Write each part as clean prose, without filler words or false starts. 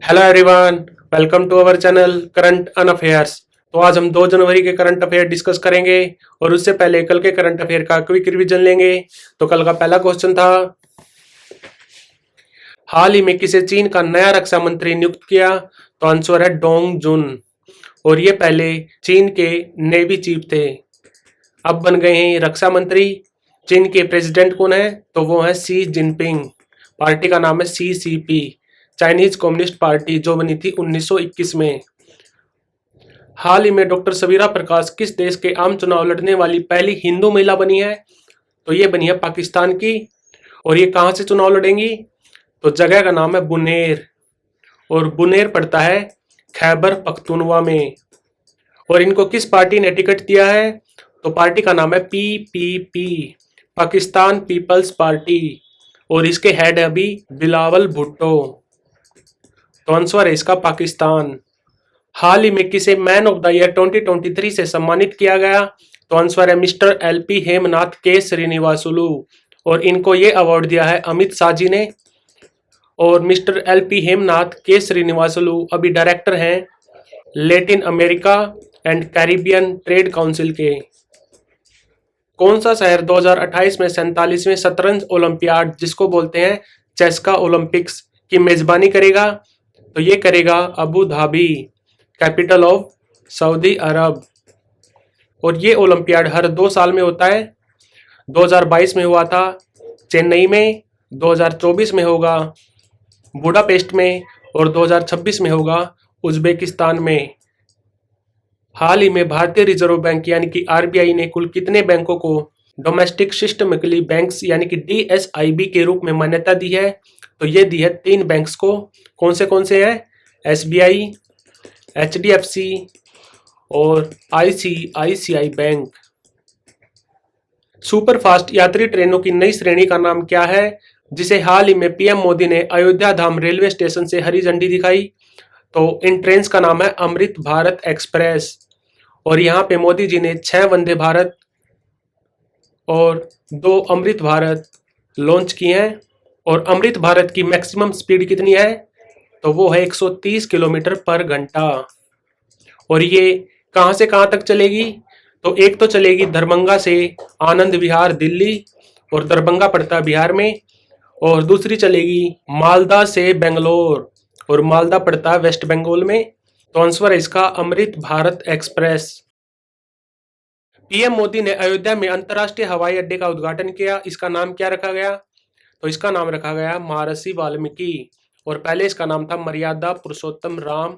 Hello everyone, welcome to our channel current an affairs. तो आज हम 2 जनवरी के करंट अफेयर डिस्कस करेंगे और उससे पहले कल के करंट अफेयर का क्विक रिवीजन लेंगे। तो कल का पहला क्वेश्चन था, हाल ही में किसे चीन का नया रक्षा मंत्री नियुक्त किया? तो आंसर है डोंग जुन, और ये पहले चीन के नेवी चीफ थे, अब बन गए हैं रक्षा मंत्री। चीन के प्रेसिडेंट कौन है? तो वो है शी जिनपिंग। पार्टी का नाम है सीसीपी, चाइनीज कम्युनिस्ट पार्टी, जो बनी थी 1921 में। हाल ही में डॉक्टर सबीरा प्रकाश किस देश के आम चुनाव लड़ने वाली पहली हिंदू महिला बनी है? तो ये बनी है पाकिस्तान की। और ये कहाँ से चुनाव लड़ेंगी? तो जगह का नाम है बुनेर, और बुनेर पड़ता है खैबर पख्तूनवा में। और इनको किस पार्टी ने टिकट दिया है? तो पार्टी का नाम है पीपीपी, पाकिस्तान पीपल्स पार्टी, और इसके हेड है अभी बिलावल भुट्टो। तो आंसर है इसका पाकिस्तान। हाल ही में किसे मैन ऑफ द ईयर 2023 से सम्मानित किया गया? तो आंसर है मिस्टर एलपी हेमनाथ के श्रीनिवासुलु, और इनको ये अवार्ड दिया है अमित शाह जी ने। और मिस्टर एलपी हेमनाथ के श्रीनिवासुलु अभी डायरेक्टर हैं Latin America and Caribbean trade council के। कौन सा शहर 2028 में 47वें शतरंज ओलंपियाड, जिसको बोलते हैं चेस्का ओलंपिक्स, की मेजबानी करेगा? तो ये करेगा Abu Dhabi, capital of Saudi Arab. और ये ओलंपियाड हर 2 साल में होता है। 2022 में हुआ था चेन्नई में, 2024 में होगा बुडापेस्ट में, और 2026 में होगा उज्बेकिस्तान में। हाल ही में भारतीय रिजर्व बैंक यानी कि आरबीआई ने कुल कितने बैंकों को डोमेस्टिक सिस्टमिकली बैंक्स यानी कि डीएसआईबी के रूप में मान्यता दी है? तो ये दी है 3 बैंक्स को। कौन से हैं? एसबीआई, एचडीएफसी और आईसीआईसीआई बैंक। सुपर फास्ट यात्री ट्रेनों की नई श्रेणी का नाम क्या है, जिसे हाल ही में पीएम मोदी ने अयोध्या धाम रेलवे स्टेशन से हरी झंडी दिखाई? तो इन ट्रेन का नाम है अमृत भारत एक्सप्रेस। और यहाँ पे मोदी जी ने 6 वंदे भारत और 2 अमृत भारत लॉन्च किए हैं। और अमृत भारत की मैक्सिमम स्पीड कितनी है? तो वो है 130 किलोमीटर पर घंटा। और ये कहाँ से कहाँ तक चलेगी? तो एक तो चलेगी दरभंगा से आनंद विहार दिल्ली, और दरभंगा पड़ता है बिहार में। और दूसरी चलेगी मालदा से बेंगलोर, और मालदा पड़ता है वेस्ट बंगाल में। तो आंसर है इसका अमृत भारत एक्सप्रेस। पीएम मोदी ने अयोध्या में अंतर्राष्ट्रीय हवाई अड्डे का उद्घाटन किया, इसका नाम क्या रखा गया? तो इसका नाम रखा गया महर्षि वाल्मीकि, और पहले इसका नाम था मर्यादा पुरुषोत्तम राम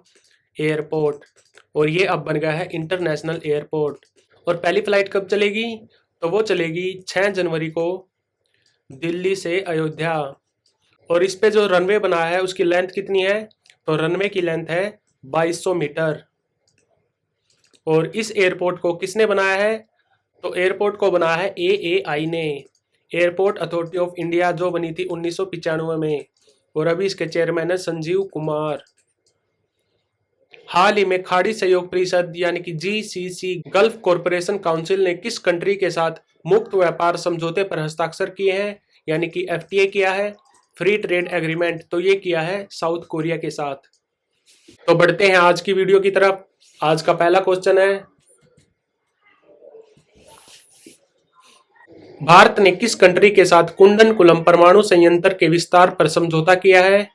एयरपोर्ट, और ये अब बन गया है इंटरनेशनल एयरपोर्ट। और पहली फ्लाइट कब चलेगी? तो वो चलेगी 6 जनवरी को दिल्ली से अयोध्या। और इस पे जो रनवे बना है उसकी लेंथ कितनी है? तो रनवे की लेंथ है 2200 मीटर। और इस एयरपोर्ट को किसने बनाया है? तो एयरपोर्ट को बनाया है एएआई ने, एयरपोर्ट अथॉरिटी ऑफ इंडिया, जो बनी थी 1995 में। और अभी इसके चेयरमैन है संजीव कुमार। हाल ही में खाड़ी सहयोग परिषद यानी कि जीसीसी गल्फ कॉरपोरेशन काउंसिल ने किस कंट्री के साथ मुक्त व्यापार समझौते पर हस्ताक्षर किए हैं, यानी कि एफटीए किया है, फ्री ट्रेड एग्रीमेंट? तो ये किया है साउथ कोरिया के साथ। तो बढ़ते हैं आज की वीडियो की तरफ। आज का पहला क्वेश्चन है, भारत ने किस कंट्री के साथ कुंडनकुलम परमाणु संयंत्र के विस्तार पर समझौता किया है?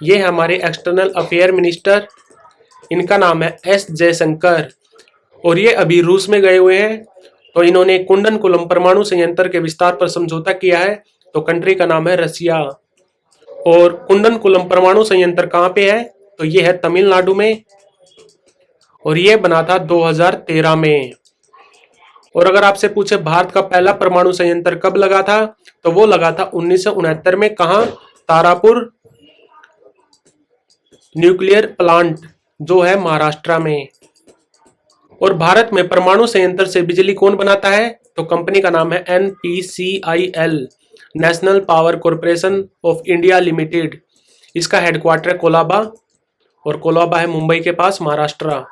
ये है हमारे एक्सटर्नल अफेयर मिनिस्टर, इनका नाम है एस जयशंकर, और ये अभी रूस में गए हुए हैं। तो इन्होंने कुंडनकुलम परमाणु संयंत्र के विस्तार पर समझौता किया है। तो कंट्री का नाम है रसिया। और कुंडनकुलम परमाणु संयंत्र कहाँ पे है? तो ये है तमिलनाडु में, और ये बना था 2013 में। और अगर आपसे पूछे भारत का पहला परमाणु संयंत्र कब लगा था, तो वो लगा था 1969 में। कहाँ? तारापुर न्यूक्लियर प्लांट, जो है महाराष्ट्र में। और भारत में परमाणु संयंत्र से बिजली कौन बनाता है? तो कंपनी का नाम है NPCIL, national power corporation of India limited. इसका हेडक्वार्टर है कोलाबा, और कोलाबा है मुंबई के पास, महाराष्ट्र।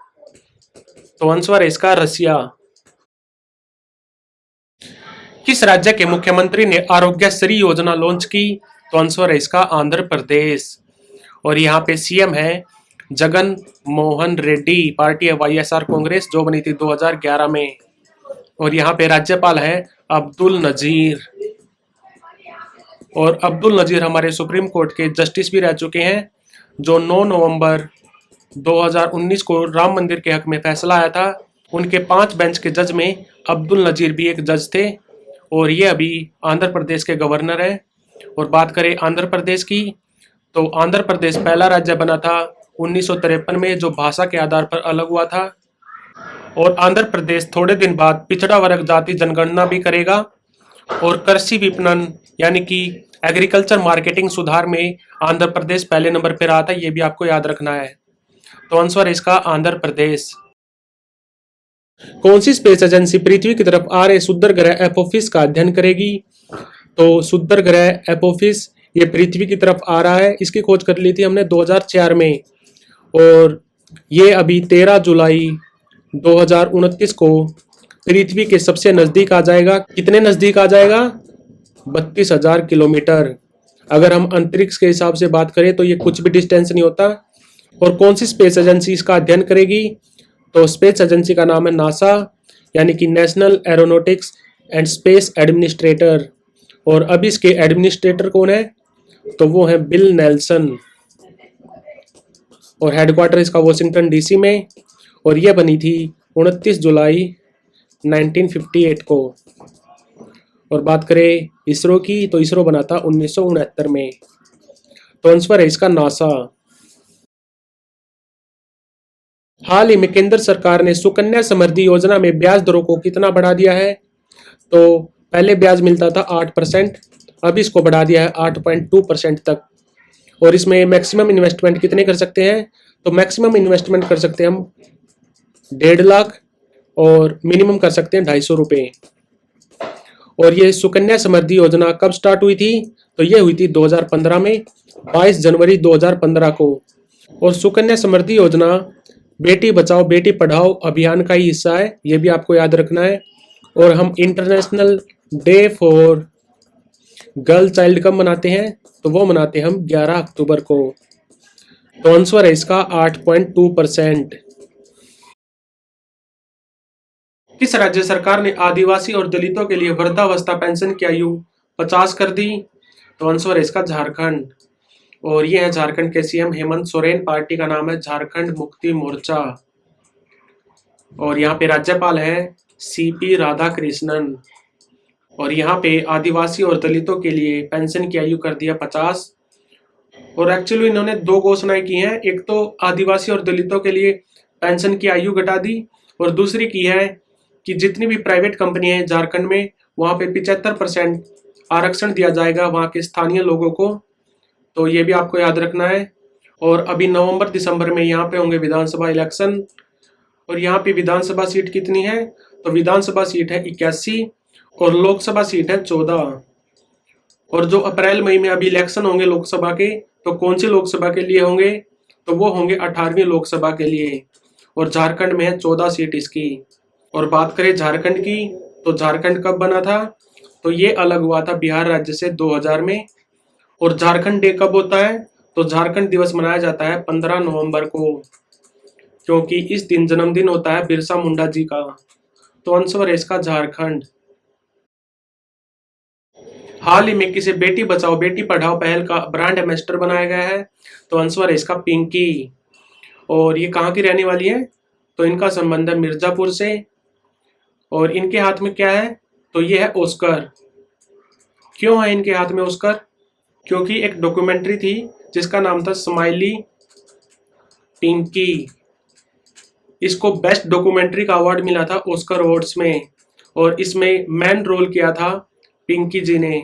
तो आंसर है इसका रसिया। किस राज्य के मुख्यमंत्री ने आरोग्यश्री योजना लॉन्च की? तो आंसर है इसका आंध्र प्रदेश। और यहाँ पे सीएम है जगन मोहन रेड्डी, पार्टी है वाईएसआर कांग्रेस, जो बनी थी 2011 में। और यहाँ पे राज्यपाल है अब्दुल नजीर। और अब्दुल नजीर हमारे सुप्रीम कोर्ट के जस्टिस भी रह चुके हैं, जो 9 नवंबर 2019 को राम मंदिर के हक में फैसला आया था, उनके 5 बेंच के जज में अब्दुल नजीर भी एक जज थे। और ये अभी आंध्र प्रदेश के गवर्नर है। और बात करें आंध्र प्रदेश की, तो आंध्र प्रदेश पहला राज्य बना था 1953 में, जो भाषा के आधार पर अलग हुआ था। और आंध्र प्रदेश थोड़े दिन बाद पिछड़ा वर्ग जाति जनगणना भी करेगा। और कृषि विपणन यानी कि एग्रीकल्चर मार्केटिंग सुधार में आंध्र प्रदेश पहले नंबर पर रहा था, ये भी आपको याद रखना है। तो आंसर इसका आंध्र प्रदेश। कौन सी स्पेस एजेंसी पृथ्वी की तरफ आ रहे सुंदर ग्रह एपोफिस का अध्ययन करेगी? तो सुंदर ग्रह एपोफिस ये पृथ्वी की तरफ आ रहा है, इसकी खोज कर ली थी हमने 2004 में। और ये अभी 13 जुलाई 2029 को पृथ्वी के सबसे नजदीक आ जाएगा। कितने नजदीक आ जाएगा? 32,000 किलोमीटर। अगर हम अंतरिक्ष के हिसाब से बात करें तो ये कुछ भी डिस्टेंस नहीं होता। और कौन सी स्पेस एजेंसी इसका अध्ययन करेगी? तो स्पेस एजेंसी का नाम है नासा, यानी कि national aeronautics and space administrator. और अभी इसके एडमिनिस्ट्रेटर कौन है? तो वो है बिल नेल्सन। और हेडक्वार्टर इसका वॉशिंगटन डीसी में। और यह बनी थी 29 जुलाई 1958 को। और बात करें इसरो की, तो इसरो बना था 1969 में। तो आंसर है इसका नासा। हाल ही में केंद्र सरकार ने सुकन्या समृद्धि योजना में ब्याज दरों को कितना बढ़ा दिया है? तो पहले ब्याज मिलता था 8%, अब इसको बढ़ा दिया है 8.2% तक। और इसमें मैक्सिमम इन्वेस्टमेंट कितने कर सकते हैं? तो मैक्सिमम इन्वेस्टमेंट कर सकते हैं हम 1.5 लाख, और मिनिमम कर सकते हैं 250 रुपये। और ये सुकन्या समृद्धि योजना कब स्टार्ट हुई थी? तो ये हुई थी 2015 में, 22 जनवरी 2015 को। और सुकन्या समृद्धि योजना बेटी बचाओ बेटी पढ़ाओ अभियान का ही हिस्सा है, ये भी आपको याद रखना है। और हम international day for girl child कब मनाते हैं? तो वो मनाते हैं हम 11 अक्टूबर को। तो आंसर है इसका 8.2%। किस राज्य सरकार ने आदिवासी और दलितों के लिए वृद्धावस्था पेंशन की आयु 50 कर दी? तो आंसर है इसका झारखंड। और ये है झारखंड के सीएम हेमंत सोरेन, पार्टी का नाम है झारखंड मुक्ति मोर्चा। और यहाँ पे राज्यपाल है सीपी राधाकृष्णन। और यहाँ पे आदिवासी और दलितों के लिए पेंशन की आयु कर दिया 50। और एक्चुअली इन्होंने 2 घोषणाएं की हैं, एक तो आदिवासी और दलितों के लिए पेंशन की आयु घटा दी, और दूसरी की है कि जितनी भी प्राइवेट कंपनी है झारखंड में, वहाँ पे 75% आरक्षण दिया जाएगा वहाँ के स्थानीय लोगों को। तो ये भी आपको याद रखना है। और अभी नवंबर दिसंबर में यहाँ पे होंगे विधानसभा इलेक्शन। और यहाँ पे विधानसभा सीट कितनी है? तो विधानसभा सीट है 81 और लोकसभा सीट है 14। और जो अप्रैल मई में अभी इलेक्शन होंगे लोकसभा के, तो कौन सी लोकसभा के लिए होंगे? तो वो होंगे 18वीं लोकसभा के लिए। और झारखंड में है 14 सीट इसकी। और बात करें झारखंड की, तो झारखंड कब बना था? तो ये अलग हुआ था बिहार राज्य से 2000 में। और झारखंड डे कब होता है? तो झारखंड दिवस मनाया जाता है 15 नवंबर को, क्योंकि इस दिन जन्मदिन होता है बिरसा मुंडा जी का। तो आंसर है इसका झारखंड। हाल ही में किसे बेटी बचाओ बेटी पढ़ाओ पहल का ब्रांड एम्बेसडर बनाया गया है? तो आंसर है इसका पिंकी। और ये कहाँ की रहने वाली है? तो इनका संबंध है मिर्जापुर से। और इनके हाथ में क्या है? तो ये है ऑस्कर। क्यों है इनके हाथ में ऑस्कर? क्योंकि एक डॉक्यूमेंट्री थी जिसका नाम था स्माइली पिंकी। इसको बेस्ट डॉक्यूमेंट्री का अवार्ड मिला था ऑस्कर अवार्ड्स में, और इसमें मेन रोल किया था पिंकी जी ने।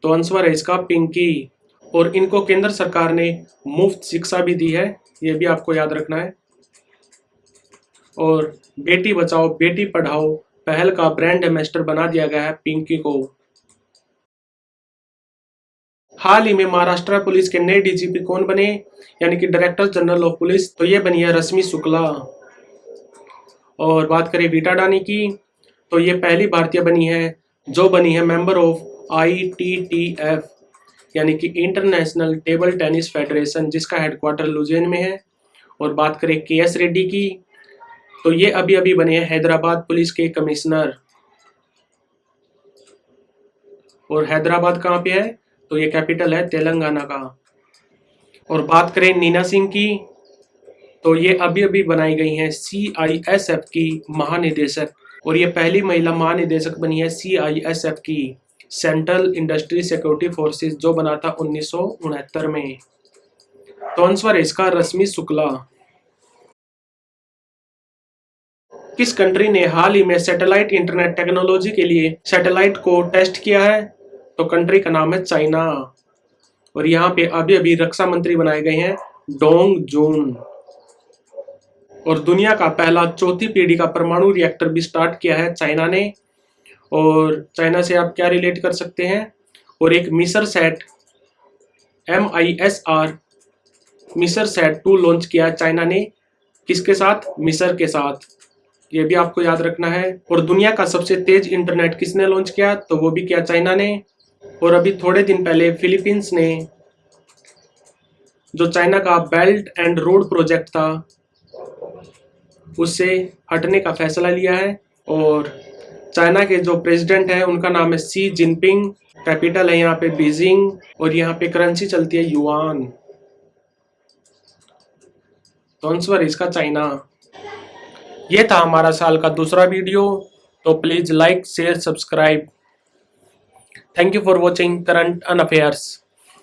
तो आंसर है इसका पिंकी। और इनको केंद्र सरकार ने मुफ्त शिक्षा भी दी है, ये भी आपको याद रखना है। और बेटी बचाओ बेटी पढ़ाओ पहल का ब्रांड एम्बेसडर बना दिया गया है पिंकी को। हाल ही में महाराष्ट्र पुलिस के नए डीजीपी कौन बने, यानी कि डायरेक्टर जनरल ऑफ पुलिस? तो ये बनी है रश्मि शुक्ला। और बात करें रीटा डानी की, तो ये पहली भारतीय बनी है जो बनी है मेंबर ऑफ ITTF, यानी कि इंटरनेशनल टेबल टेनिस फेडरेशन, जिसका हेडक्वार्टर लुजेन में है। और बात करें KS रेड्डी की, तो ये अभी अभी बने हैं हैदराबाद पुलिस के कमिश्नर। और हैदराबाद कहाँ पे है, तो ये कैपिटल है तेलंगाना का। और बात करें नीना सिंह की, तो ये अभी अभी बनाई गई हैं CISF की महानिदेशक। और ये पहली महिला महानिदेशक बनी है CISF की, सेंट्रल इंडस्ट्री सिक्योरिटी फोर्सेस, जो बना था 1969 में। तो आंसर है इसका रश्मि शुक्ला। किस कंट्री ने हाल ही में सैटेलाइट इंटरनेट टेक्नोलॉजी के लिए सैटेलाइट को टेस्ट किया है, तो कंट्री का नाम है चाइना। और यहाँ पे अभी अभी रक्षा मंत्री बनाए गए हैं डोंग जुन। और दुनिया का पहला चौथी पीढ़ी का परमाणु रिएक्टर भी स्टार्ट किया है चाइना ने। और चाइना से आप क्या रिलेट कर सकते हैं, और एक मिसर सैट MISR मिसर सैट 2 लॉन्च किया चाइना ने, किसके साथ, मिसर के साथ, ये भी आपको याद रखना है। और दुनिया का सबसे तेज इंटरनेट किसने लॉन्च किया, तो वो भी किया चाइना ने। और अभी थोड़े दिन पहले फिलीपींस ने जो चाइना का बेल्ट एंड रोड प्रोजेक्ट था उससे हटने का फैसला लिया है। और चाइना के जो प्रेसिडेंट हैं उनका नाम है शी जिनपिंग, कैपिटल है यहाँ पे बीजिंग, और यहाँ पे करेंसी चलती है युआन। तो आंसर है इसका चाइना। ये था हमारा साल का दूसरा वीडियो, तो please like share subscribe. Thank you for watching current an affairs.